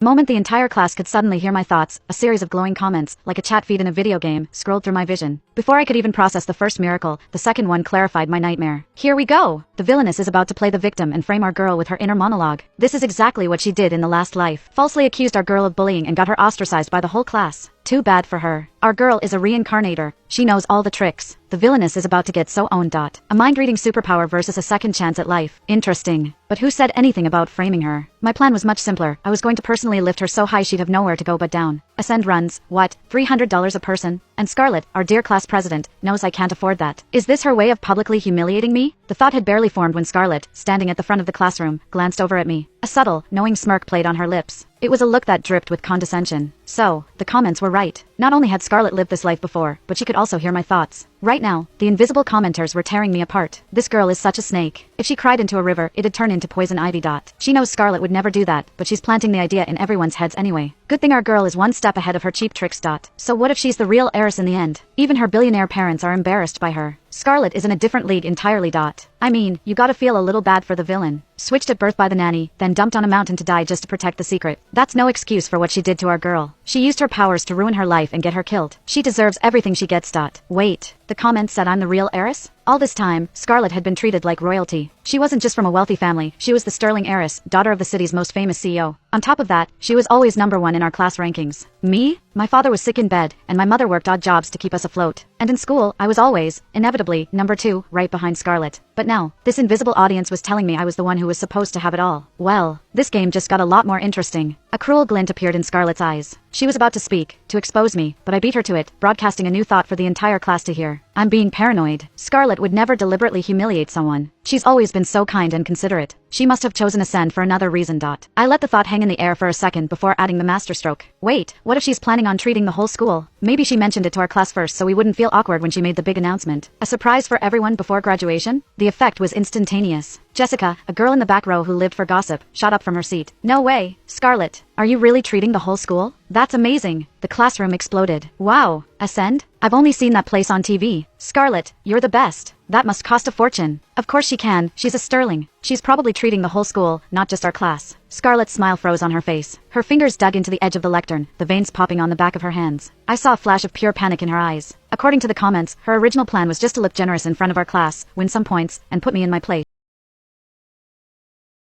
Moment the entire class could suddenly hear my thoughts, a series of glowing comments, like a chat feed in a video game, scrolled through my vision. Before I could even process the first miracle, the second one clarified my nightmare. Here we go! The villainess is about to play the victim and frame our girl with her inner monologue. This is exactly what she did in the last life. Falsely accused our girl of bullying and got her ostracized by the whole class. Too bad for her. Our girl is a reincarnator. She knows all the tricks. The villainess is about to get so owned. A mind-reading superpower versus a second chance at life. Interesting. But who said anything about framing her? My plan was much simpler. I was going to personally lift her so high she'd have nowhere to go but down. Ascend runs, what, $300 a person? And Scarlett, our dear class president, knows I can't afford that. Is this her way of publicly humiliating me? The thought had barely formed when Scarlett, standing at the front of the classroom, glanced over at me. A subtle, knowing smirk played on her lips. It was a look that dripped with condescension. So, the comments were right. Not only had Scarlett lived this life before, but she could also hear my thoughts. Right now, the invisible commenters were tearing me apart. This girl is such a snake. If she cried into a river, it'd turn into poison ivy. She knows Scarlett would never do that, but she's planting the idea in everyone's heads anyway. Good thing our girl is one step ahead of her cheap tricks. So what if she's the real heiress in the end? Even her billionaire parents are embarrassed by her. Scarlett is in a different league entirely. I mean, you gotta feel a little bad for the villain. Switched at birth by the nanny, then dumped on a mountain to die just to protect the secret. That's no excuse for what she did to our girl. She used her powers to ruin her life and get her killed. She deserves everything she gets. Wait, the comments said I'm the real heiress? All this time, Scarlett had been treated like royalty. She wasn't just from a wealthy family, she was the sterling heiress, daughter of the city's most famous CEO. On top of that, she was always #1 in our class rankings. Me? My father was sick in bed, and my mother worked odd jobs to keep us afloat. And in school, I was always, inevitably, #2, right behind Scarlett. But now, this invisible audience was telling me I was the one who was supposed to have it all. Well, this game just got a lot more interesting. A cruel glint appeared in Scarlett's eyes. She was about to speak, to expose me, but I beat her to it, broadcasting a new thought for the entire class to hear. I'm being paranoid. Scarlett would never deliberately humiliate someone. She's always been so kind and considerate. She must have chosen Ascend for another reason. I let the thought hang in the air for a second before adding the masterstroke. Wait, what if she's planning on treating the whole school? Maybe she mentioned it to our class first so we wouldn't feel awkward when she made the big announcement. A surprise for everyone before graduation? The effect was instantaneous. Jessica, a girl in the back row who lived for gossip, shot up from her seat. No way. Scarlett, are you really treating the whole school? That's amazing. The classroom exploded. Wow. Ascend? I've only seen that place on TV. Scarlett, you're the best. That must cost a fortune. Of course she can. She's a sterling. She's probably treating the whole school, not just our class. Scarlett's smile froze on her face. Her fingers dug into the edge of the lectern, the veins popping on the back of her hands. I saw a flash of pure panic in her eyes. According to the comments, her original plan was just to look generous in front of our class, win some points, and put me in my place.